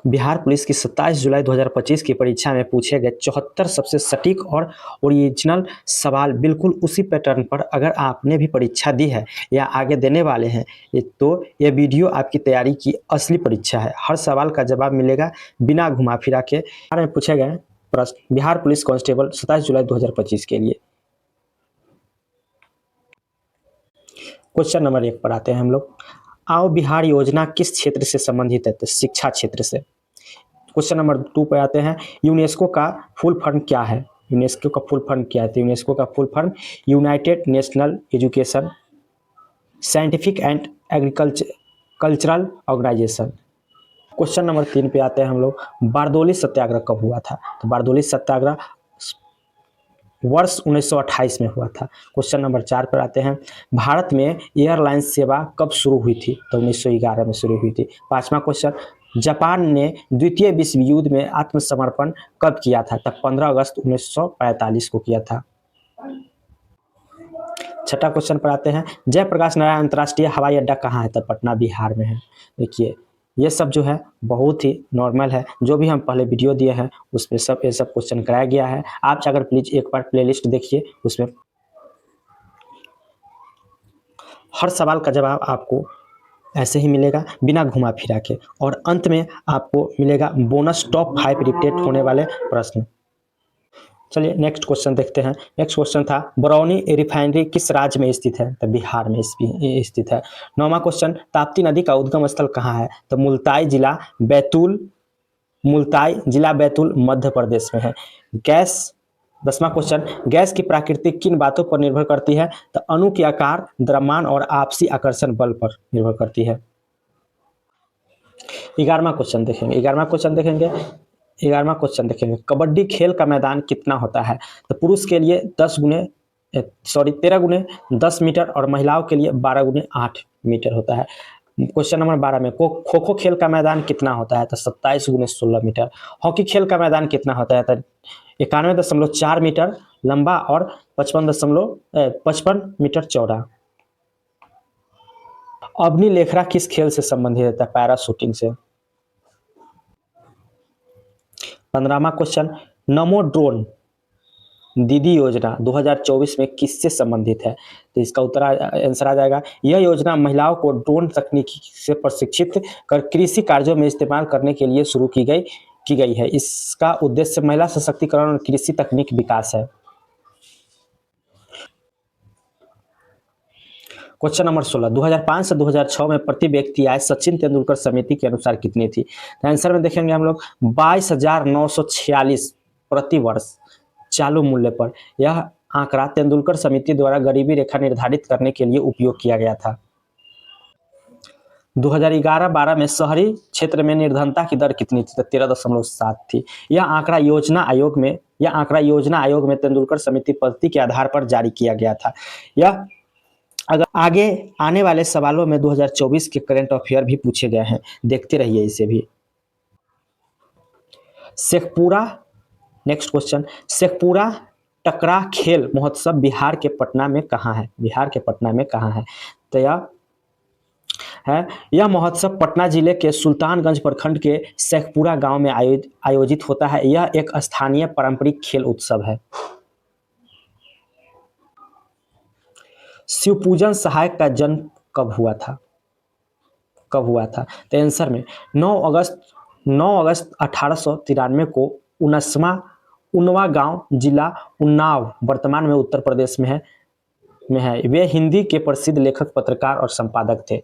Bihar police की 27 जुलाई 2025 की परीक्षा में पूछे गए 74 सबसे सटीक और ओरिजिनल सवाल बिल्कुल उसी पैटर्न पर अगर आपने भी परीक्षा दी है या आगे देने वाले हैं तो ये वीडियो आपकी तैयारी की असली परीक्षा है। हर सवाल का जवाब मिलेगा बिना घुमा फिरा के। बिहार में पूछे गए प्रश्न बिहार पुलिस कांस्टेबल 27 जुलाई 2025 के लिए। क्वेश्चन नंबर 1 पर आते हैं हम लोग। आओ बिहार योजना किस क्षेत्र से संबंधित है? तो शिक्षा क्षेत्र से। क्वेश्चन नंबर 2 पे आते हैं। यूनेस्को का फुल फॉर्म क्या है? यूनेस्को का फुल फॉर्म क्या है? तो यूनेस्को का full form United National Education Scientific and Cultural Organization. Question number 3 पे आते हैं हम लोग। बारदोली सत्याग्रह कब हुआ था? तो बारदोली सत्याग्रह वर्ष 1928 में हुआ था। क्वेश्चन नंबर 4 पर आते हैं। भारत में एयरलाइन सेवा कब शुरू हुई थी? तो 1911 में शुरू हुई थी। 5वां क्वेश्चन। जापान ने द्वितीय विश्व युद्ध में आत्मसमर्पण कब किया था? तब 15 अगस्त 1945 को किया था। 6वां क्वेश्चन पर आते हैं। जयप्रकाश नारायण अंतर्राष्ट्रीय हवाई अड्डा कहाँ है? तब पटना बिहार में है। देखिए ये सब जो है बहुत ही नॉर्मल है, जो भी हम पहले वीडियो दिए हैं उसमें सब ये सब क्वेश्चन कराया गया है। आप अगर प्लीज एक बार प्लेलिस्ट देखिए, उसमें हर सवाल का जवाब आपको ऐसे ही मिलेगा बिना घुमा फिरा के, और अंत में आपको मिलेगा बोनस टॉप 5 रिपीट होने वाले प्रश्न। चलिए नेक्स्ट क्वेश्चन देखते हैं। नेक्स्ट क्वेश्चन था बरौनी रिफाइनरी किस राज्य में स्थित है? तो बिहार में स्थित है। 9वां क्वेश्चन। ताप्ती नदी का उद्गम स्थल कहाँ है? तो मुल्ताई जिला बैतूल मध्य प्रदेश में है। Gas 10वां question. गैस की प्रकृति किन बातों पर निर्भर करती है? तो अणु के आकार, द्रव्यमान और आपसी आकर्षण बल पर निर्भर करती है। 11वां क्वेश्चन देखेंगे। 11वां क्वेश्चन देखेंगे। कबड्डी खेल का मैदान कितना होता है? तो पुरुष के लिए 13 गुने 10 मीटर और महिलाओं के लिए 12 गुने 8 मीटर होता है। क्वेश्चन नंबर 12 में खो खो खेल का मैदान कितना होता है? तो 27 गुने 16 मीटर। हॉकी खेल का मैदान कितना होता है? तो 91.4 मीटर लंबा और 55 मीटर चौड़ा। अवनी लेखरा किस खेल से संबंधित है? पैरा शूटिंग से। 15वां क्वेश्चन। नमो ड्रोन दीदी योजना 2024 में किससे संबंधित है? तो इसका उत्तर आंसर आ जाएगा। यह योजना महिलाओं को ड्रोन तकनीकी से प्रशिक्षित कर कृषि कार्यों में इस्तेमाल करने के लिए शुरू की गई है। इसका उद्देश्य महिला सशक्तिकरण और कृषि तकनीक विकास है। Question number 16। 2005 से 2006 में प्रति व्यक्ति आय सचिन तेंदुलकर समिति के अनुसार कितनी थी? तो आंसर में देखेंगे हम लोग 22,946 प्रति वर्ष चालू मूल्य पर। यह आंकड़ा तेंदुलकर समिति द्वारा गरीबी रेखा निर्धारित करने के लिए उपयोग किया गया था। 2011-12 में शहरी क्षेत्र में निर्धनता की दर कितनी थी? तो 13.7 थी। यह आंकड़ा योजना आयोग में तेंदुलकर समिति पद्धति के आधार पर जारी किया गया था। यह अगर आगे आने वाले सवालों में 2024 के करंट अफेयर भी पूछे गए हैं, देखते रहिए इसे भी। Sheikhpura next question. शेखपुरा टकरा खेल महोत्सव बिहार के पटना में कहाँ है? तो यह महोत्सव पटना जिले के सुल्तानगंज प्रखंड के शेखपुरा गांव में आयोजित होता है। यह एक स्थानीय पारंपरिक खेल उत्सव है। शिवपूजन सहायक का जन्म कब हुआ था? तो आंसर में 9 अगस्त 1893 को उन्नवा गांव जिला उन्नाव वर्तमान में उत्तर प्रदेश में है। वे हिंदी के प्रसिद्ध लेखक, पत्रकार और संपादक थे।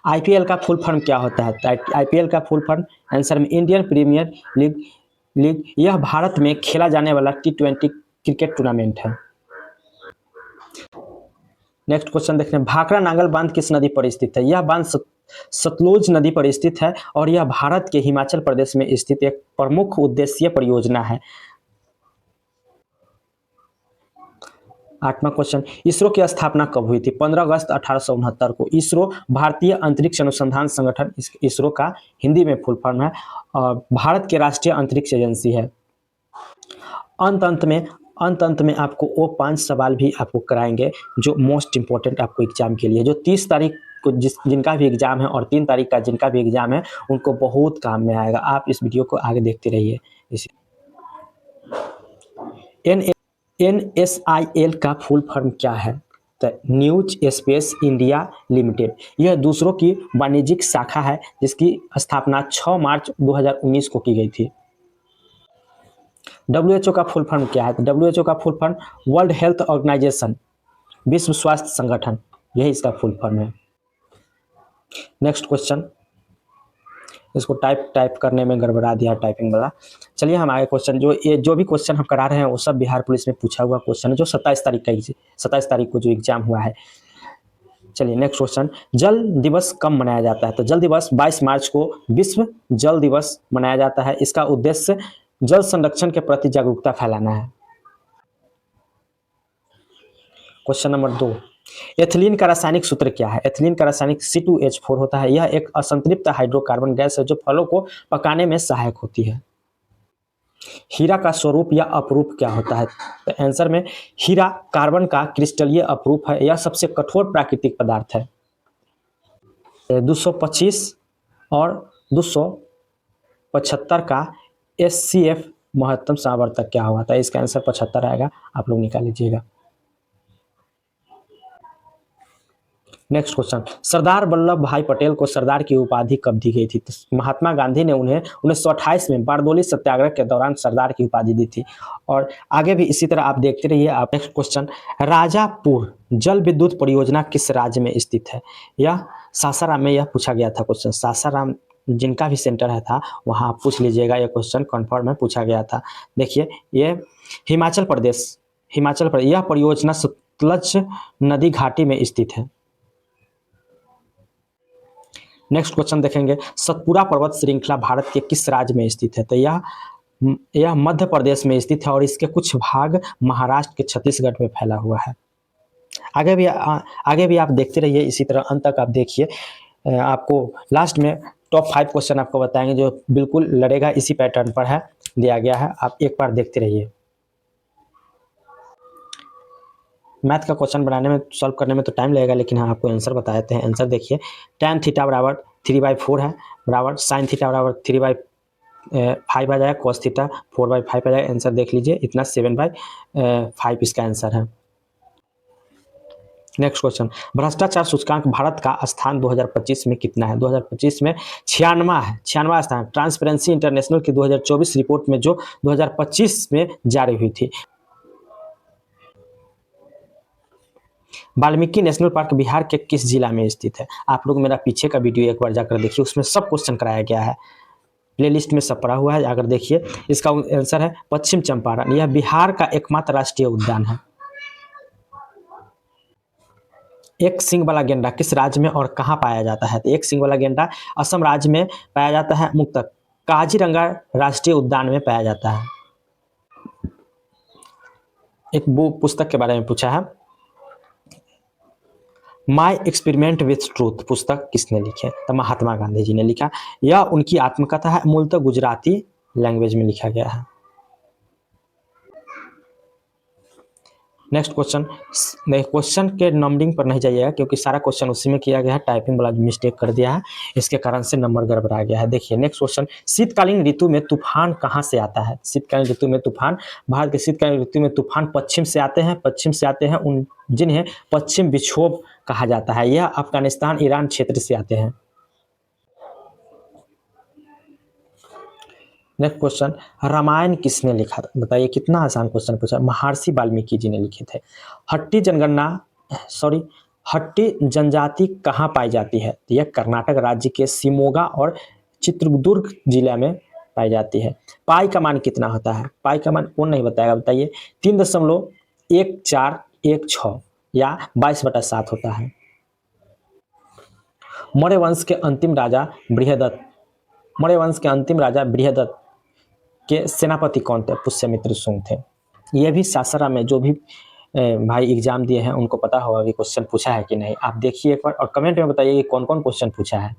आईपीएल का फुल फॉर्म क्या होता है? आईपीएल का फुल फॉर्म आंसर में इंडियन प्रीमियर लीग। यह भारत में खेला जाने वाला T20 क्रिकेट टूर्नामेंट है। नेक्स्ट क्वेश्चन देखते हैं। भाखड़ा नांगल बांध किस नदी पर स्थित है? यह बांध सतलुज नदी पर स्थित है और यह भारत के हिमाचल प्रदेश में स्थित एक प्रमुख उद्देश्यीय परियोजना है। 8वां क्वेश्चन। इसरो की स्थापना कब हुई थी? 15 अगस्त 1869 को। इसरो भारतीय अंतरिक्ष अनुसंधान संगठन इसरो का हिंदी में फुल फॉर्म है और भारत के राष्ट्रीय अंतरिक्ष एजेंसी है। अंत में अंत अंत में आपको वो 5 सवाल भी आपको कराएंगे जो मोस्ट इंपॉर्टेंट आपको एग्जाम के लिए, जो 30 तारीख को जिनका भी एग्जाम है और 3 तारीख का जिनका भी एग्जाम है उनको बहुत काम में आएगा। आप इस वीडियो को आगे देखते रहिए। NSIL का फुल फॉर्म क्या है? तो न्यूज स्पेस इंडिया लिमिटेड। यह दूसरों की वाणिज्यिक शाखा है जिसकी स्थापना 6 मार्च 2019 को की गई थी। WHO का फुल फॉर्म क्या है? तो WHO का full form World Health Organization, विश्व स्वास्थ्य संगठन, यही इसका फुल फॉर्म है। नेक्स्ट क्वेश्चन, इसको टाइप करने में गड़बड़ा दिया टाइपिंग वाला। चलिए हम आगे क्वेश्चन, जो भी क्वेश्चन हम करा रहे हैं वो सब बिहार पुलिस में पूछा हुआ क्वेश्चन है, जो 27 तारीख को जो एग्जाम हुआ है। चलिए नेक्स्ट क्वेश्चन, जल दिवस कब मनाया जाता है? तो जल दिवस 22 मार्च को विश्व जल दिवस मनाया जाता है। इसका उद्देश्य जल संरक्षण के प्रति जागरूकता फैलाना है। क्वेश्चन नंबर 2, एथिलीन का रासायनिक सूत्र क्या है? एथिलीन का रासायनिक C2H4 होता है। यह एक असंतृप्त हाइड्रोकार्बन गैस है जो फलों को पकाने में सहायक होती है। हीरा का स्वरूप या अपरूप क्या होता है? तो आंसर में हीरा कार्बन का क्रिस्टलीय अपरूप है। यह सबसे कठोर प्राकृतिक पदार्थ है। 225 और 275 का SCF महत्तम सावर्तक क्या हुआ था? इसका आंसर 75 आएगा, आप लोग निकाल लीजिएगा। नेक्स्ट क्वेश्चन, सरदार वल्लभ भाई पटेल को सरदार की उपाधि कब दी गई थी? तो महात्मा गांधी ने उन्हें 1928 में बारडोली सत्याग्रह के दौरान सरदार की उपाधि दी थी। और आगे भी इसी तरह आप देखते रहिए। आप नेक्स्ट क्वेश्चन, राजापुर जल विद्युत परियोजना किस राज्य में स्थित है? यह सासाराम में यह पूछा गया था क्वेश्चन। सासाराम जिनका भी सेंटर है था वहाँ आप पूछ लीजिएगा, यह क्वेश्चन कन्फर्म में पूछा गया था। देखिए ये हिमाचल प्रदेश यह परियोजना सतलज नदी घाटी में स्थित है। नेक्स्ट क्वेश्चन देखेंगे, सतपुरा पर्वत श्रृंखला भारत के किस राज्य में स्थित है? तो यह मध्य प्रदेश में स्थित है और इसके कुछ भाग महाराष्ट्र के छत्तीसगढ़ में फैला हुआ है। आगे भी आप देखते रहिए, इसी तरह अंत तक आप देखिए। आपको लास्ट में टॉप 5 क्वेश्चन आपको बताएंगे जो बिल्कुल लड़ेगा, इसी पैटर्न पर है, दिया गया है। आप एक बार देखते रहिए। मैथ का क्वेश्चन बनाने में, सॉल्व करने में तो टाइम लगेगा, लेकिन हाँ आपको आंसर बता देते हैं। आंसर देखिए, tan थीटा बराबर 3/4 है, बराबर sin थीटा बराबर 3/5 आ जाएगा, cos थीटा 4/5 आ जाएगा। आंसर देख लीजिए, इतना 7/5 इसका आंसर है। नेक्स्ट क्वेश्चन, भ्रष्टाचार सूचकांक भारत का स्थान 2025 में कितना है? 2025 में 96वां स्थान। ट्रांसपेरेंसी इंटरनेशनल की 2024 रिपोर्ट में जो 2025 में जारी हुई थी। वाल्मीकि नेशनल पार्क बिहार के किस जिला में स्थित है? आप लोग मेरा पीछे का वीडियो एक बार जाकर देखिए, उसमें सब क्वेश्चन कराया गया है, प्लेलिस्ट में सब पड़ा हुआ है, जाकर देखिए। इसका आंसर है पश्चिम चंपारण। यह बिहार का एकमात्र राष्ट्रीय उद्यान है। एक सींग वाला गेंडा किस राज्य में और कहाँ पाया जाता है? तो एक सींग वाला गेंडा असम राज्य में पाया जाता है, मुक्त काजीरंगा राष्ट्रीय उद्यान में पाया जाता है। एक पुस्तक के बारे में पूछा है, माई एक्सपेरिमेंट विथ ट्रूथ पुस्तक किसने लिखी है? तो महात्मा गांधी जी ने लिखा। यह उनकी आत्मकथा है, मूलतः गुजराती लैंग्वेज में लिखा गया है। नेक्स्ट क्वेश्चन के नंबरिंग पर नहीं जाइएगा क्योंकि सारा क्वेश्चन उसी में किया गया है, टाइपिंग वाला मिस्टेक कर दिया है, इसके कारण से नंबर गड़बड़ा गया है। देखिए नेक्स्ट क्वेश्चन, शीतकालीन ऋतु में तूफान कहाँ से आता है? शीतकालीन ऋतु में तूफान, भारत के शीतकालीन ऋतु में तूफान पश्चिम से आते हैं उन जिन्हें पश्चिम विक्षोभ कहा जाता है। यह अफगानिस्तान ईरान क्षेत्र से आते हैं। नेक्स्ट क्वेश्चन, रामायण किसने लिखा था? बताइए, कितना आसान क्वेश्चन पूछा। महर्षि वाल्मीकि जी ने लिखे थे। हट्टी जनजाति कहाँ पाई जाती है? तो यह कर्नाटक राज्य के शिमोगा और चित्रदुर्ग जिला में पाई जाती है। पाई का मान कितना होता है? पाई का मान कौन नहीं बताएगा, बताइए। 3.1416 या 22/7 होता है। मौर्य वंश के अंतिम राजा बृहदत्त के सेनापति कौन थे? पुष्यमित्र शुंग थे। ये भी सासाराम में जो भी भाई एग्जाम दिए हैं उनको पता होगा कि क्वेश्चन पूछा है कि नहीं। आप देखिए एक बार और कमेंट में बताइए कि कौन कौन क्वेश्चन पूछा है।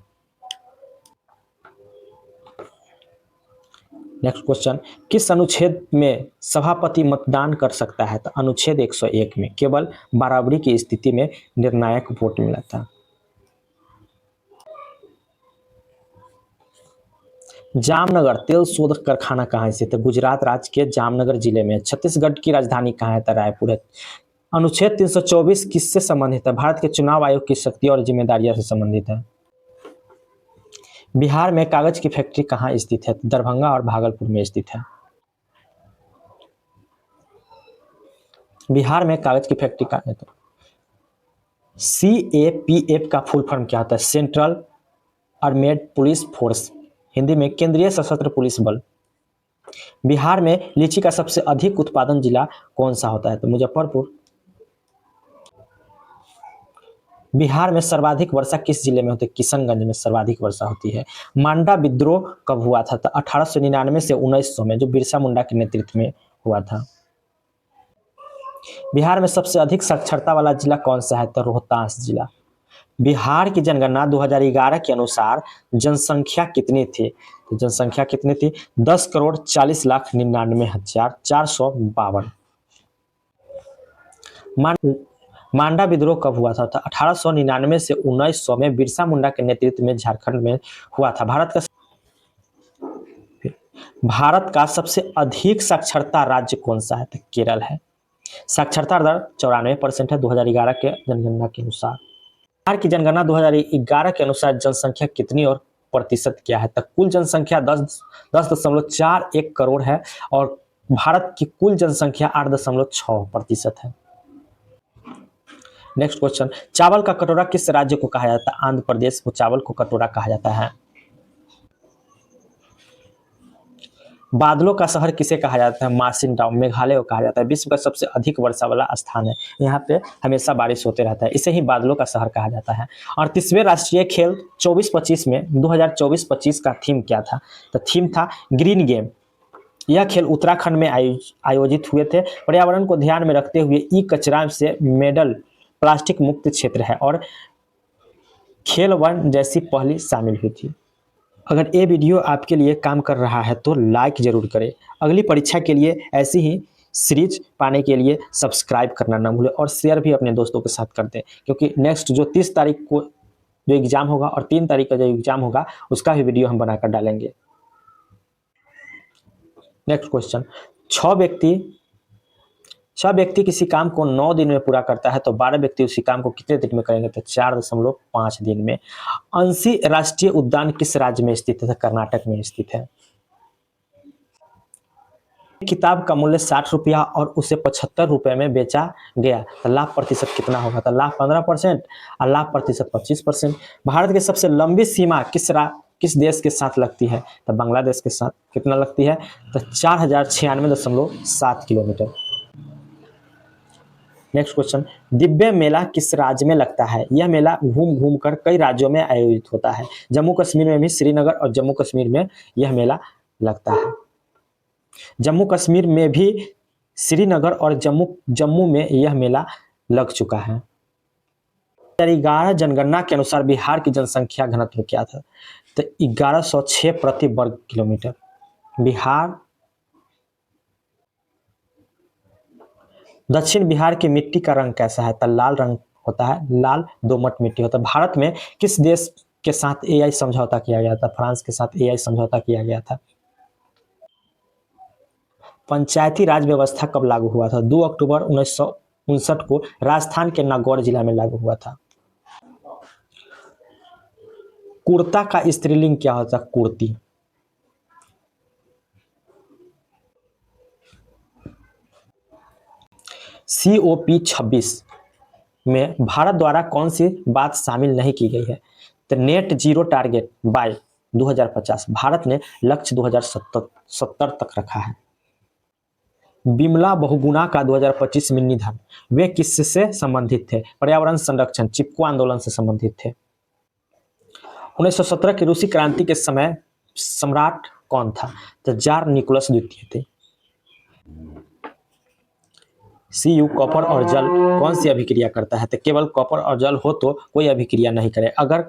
नेक्स्ट क्वेश्चन, किस अनुच्छेद में सभापति मतदान कर सकता है? तो अनुच्छेद 101 में केवल बराबरी की स्थिति में निर्णायक वोट मिला था। जामनगर तेल शोध कारखाना कहाँ स्थित है? गुजरात राज्य के जामनगर जिले में। छत्तीसगढ़ की राजधानी कहाँ है? तो रायपुर है। अनुच्छेद 324 किससे संबंधित है? भारत के चुनाव आयोग की शक्ति और जिम्मेदारियों से संबंधित है। बिहार में कागज की फैक्ट्री कहाँ स्थित है? दरभंगा और भागलपुर में स्थित है। बिहार में कागज की फैक्ट्री कहाँ है? तो CAPF का फुल फॉर्म क्या होता है? Central armed police force, Hindi में केंद्रीय सशस्त्र पुलिस बल। बिहार में लीची का सबसे अधिक उत्पादन जिला कौन सा होता है? तो मुजफ्फरपुर। बिहार में सर्वाधिक वर्षा किस जिले में होती है? किशनगंज में सर्वाधिक वर्षा होती है। मांडा विद्रोह कब हुआ था? तो 1899 से 1900 में, जो बिरसा मुंडा के नेतृत्व में हुआ था। बिहार में सबसे अधिक साक्षरता वाला जिला कौन सा है? तो रोहतास जिला। बिहार की जनगणना 2011 के अनुसार जनसंख्या कितनी थी? तो जनसंख्या कितनी थी? 10,40,99,452। मांडा विद्रोह कब हुआ था? तो 1899 से 1900 में बिरसा मुंडा के नेतृत्व में झारखंड में हुआ था। भारत का सबसे अधिक साक्षरता राज्य कौन सा है? तो केरल है। साक्षरता दर 94% है 2011 के जनगणना के अनुसार। बिहार की जनगणना 2011 के अनुसार जनसंख्या कितनी और प्रतिशत क्या है? तो कुल जनसंख्या 10.41 करोड़ है और भारत की कुल जनसंख्या 8.6% है। नेक्स्ट क्वेश्चन, चावल का कटोरा किस राज्य को कहा जाता है? आंध्र प्रदेश को चावल को कटोरा कहा जाता है। बादलों का शहर किसे कहा जाता है? मार्शिनराम, मेघालय को कहा जाता है। विश्व का सबसे अधिक वर्षा वाला स्थान है, यहाँ पे हमेशा बारिश होते रहता है, इसे ही बादलों का शहर कहा जाता है। 38वें राष्ट्रीय खेल 24-25 में 2024-25 का थीम क्या था? तो थीम था ग्रीन गेम। यह खेल उत्तराखंड में आयोजित हुए थे। पर्यावरण को ध्यान में रखते हुए ई कचरा से मेडल प्लास्टिक मुक्त क्षेत्र है और खेल वन जैसी पहली शामिल हुई थी। अगर ये वीडियो आपके लिए काम कर रहा है तो लाइक जरूर करें। अगली परीक्षा के लिए ऐसी ही सीरीज पाने के लिए सब्सक्राइब करना ना भूलें और शेयर भी अपने दोस्तों के साथ कर दें, क्योंकि नेक्स्ट जो 30 तारीख को जो एग्जाम होगा और 3 तारीख का जो एग्जाम होगा उसका भी वीडियो हम बनाकर डालेंगे। नेक्स्ट क्वेश्चन, छह व्यक्ति किसी काम को 9 दिन में पूरा करता है तो 12 व्यक्ति उसी काम को कितने दिन में करेंगे? तो 4.5 दिन में। अंशी राष्ट्रीय उद्यान किस राज्य में स्थित है? कर्नाटक में स्थित है। किताब का मूल्य 60 रुपया और उसे 75 रुपये में बेचा गया तो लाभ प्रतिशत कितना होगा? तो लाभ 15% और लाभ प्रतिशत 25%। भारत की सबसे लंबी सीमा किस देश के साथ लगती है? तो बांग्लादेश के साथ। कितना लगती है? तो 4096.7 किलोमीटर। नेक्स्ट क्वेश्चन, दिव्य मेला किस राज्य में लगता है? यह मेला घूम घूम कर कई राज्यों में आयोजित होता है। जम्मू कश्मीर में भी, श्रीनगर और जम्मू कश्मीर में यह मेला लगता है। जम्मू कश्मीर में भी, श्रीनगर और जम्मू में यह मेला लग चुका है। 2011 जनगणना के अनुसार बिहार की जनसंख्या घनत्व क्या था? तो 1106 प्रति वर्ग किलोमीटर। बिहार दक्षिण बिहार की मिट्टी का रंग कैसा है? तो लाल रंग होता है, लाल दोमट मिट्टी होता है। भारत में किस देश के साथ AI समझौता किया गया था? फ्रांस के साथ AI समझौता किया गया था। पंचायती राज व्यवस्था कब लागू हुआ था? 2 अक्टूबर 1959 को राजस्थान के नागौर जिला में लागू हुआ था। कुर्ता का स्त्रीलिंग क्या होता है? कुर्ती। COP 26 में भारत द्वारा कौन सी बात शामिल नहीं की गई है? तो net zero target by 2050। Bharat ने लक्ष्य 2070 तक रखा है। बिमला बहुगुणा का 2025 में निधन, वे किससे संबंधित थे? पर्यावरण संरक्षण, चिपको आंदोलन से संबंधित थे। 1917 की रूसी क्रांति के समय सम्राट कौन था? तो जार निकोलस द्वितीय थे। Cu कॉपर और जल कौन सी अभिक्रिया करता है? तो केवल कॉपर और जल हो तो कोई अभिक्रिया नहीं करे, अगर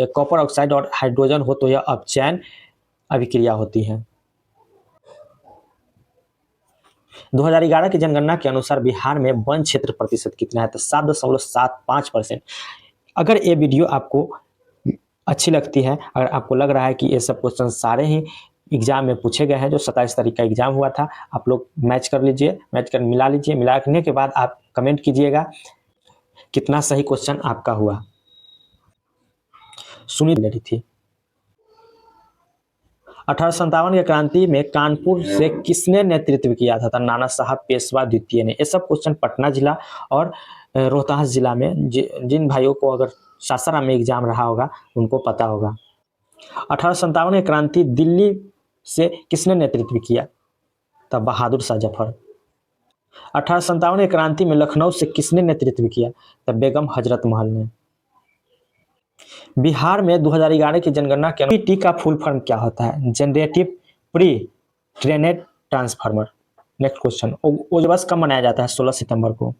कॉपर ऑक्साइड और हाइड्रोजन हो तो यह अपचयन अभिक्रिया होती है। 2011 की जनगणना के अनुसार बिहार में वन क्षेत्र प्रतिशत कितना है? तो 7.75%। अगर ये वीडियो आपको अच्छी लगती है, अगर आपको लग रहा है कि ये सब क्वेश्चन सारे ही एग्जाम में पूछे गए हैं, जो 27 तारीख का एग्जाम हुआ था, आप लोग मैच कर लीजिए, मैच कर मिला लीजिए, मिलाने के बाद आप कमेंट कीजिएगा कितना सही क्वेश्चन आपका हुआ। सुनी लड़ी थी। 1857 की क्रांति में कानपुर से किसने नेतृत्व किया था? नाना साहब पेशवा द्वितीय ने। ये सब क्वेश्चन पटना जिला और रोहतास जिला में जिन भाइयों को अगर सासाराम में एग्जाम रहा होगा उनको पता होगा। 1857 की क्रांति दिल्ली से किसने नेतृत्व किया? तब बहादुर शाह जफर। 1857 की क्रांति में लखनऊ से किसने नेतृत्व किया? तब बेगम हजरत महल ने। बिहार में 2011 की जनगणना के अनुसार का फुल फॉर्म क्या होता है? Generative pre trained transformer. Next question, वो दिवस कब मनाया जाता है? 16 सितंबर को।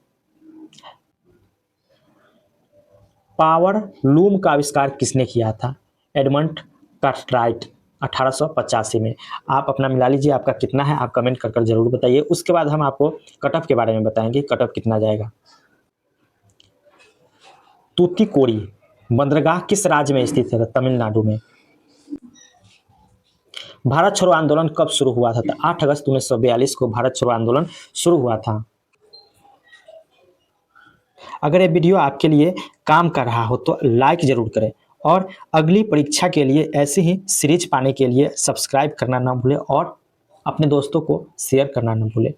पावर लूम का आविष्कार किसने किया था? एडमंड कार्टराइट 1885 में। आप अपना मिला लीजिए, आपका कितना है आप कमेंट कर कर जरूर बताइए। उसके बाद हम आपको कट ऑफ के बारे में बताएंगे, कट ऑफ कितना जाएगा। तूतीकोरी बंदरगाह किस राज्य में स्थित है? तमिलनाडु में। भारत छोड़ो आंदोलन कब शुरू हुआ था? 8 अगस्त 1942 को भारत छोड़ो आंदोलन शुरू हुआ था। अगर ये वीडियो आपके लिए काम कर रहा हो तो लाइक जरूर करें, और अगली परीक्षा के लिए ऐसे ही सीरीज पाने के लिए सब्सक्राइब करना ना भूलें और अपने दोस्तों को शेयर करना ना भूलें।